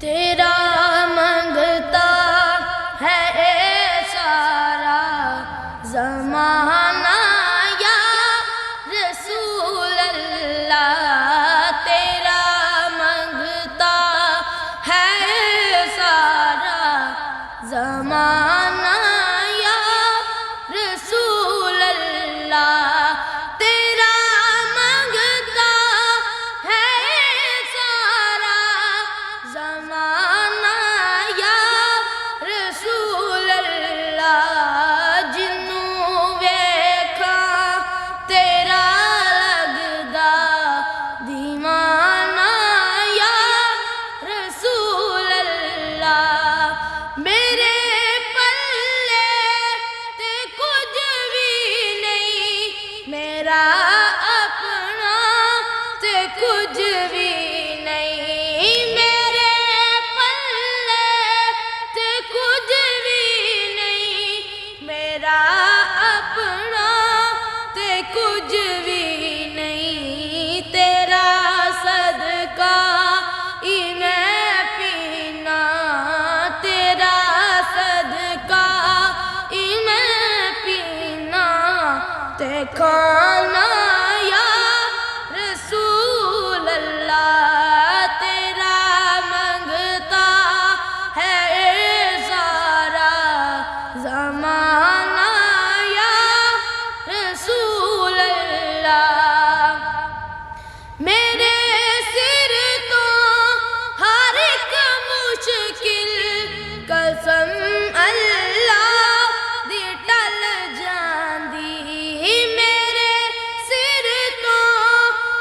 تیرا منگتا ہے اے سارا زمانہ یا رسول اللہ، تیرا منگتا ہے اے سارا زمانہ یا رسول اللہ، تیرا منگتا ہے اے سارا زمانہ یا رسول اللہ، جنوں ویکھاں تیرا لگدا دیوانہ یا رسول اللہ، میرے پلے تے کچھ بھی نہیں، میرا اپنا تے کچھ بھی نہیں، میرے پلے تے کچھ بھی نہیں، میرا اپنا تے کچھ بھی نہیں، تیرا صدقہ ہی میں پینا، تیرا صدقہ ہی میں پینا، تے کھانا یا رسول اللہ، تیرا منگتا ہے اے سارا زمانہ یا رسول اللہ، میرے سر تو ہر ایک مشکل قسم اللہ دی ٹل جاندی، میرے سر تو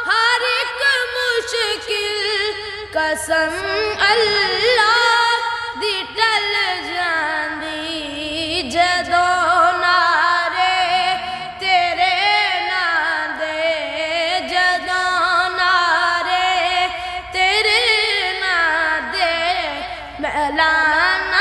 ہر ایک مشکل قسم اللہ دی ٹل جاندی، جدوں نعرے تیرے نام دے، جدوں نعرے تیرے نام دے، میلانا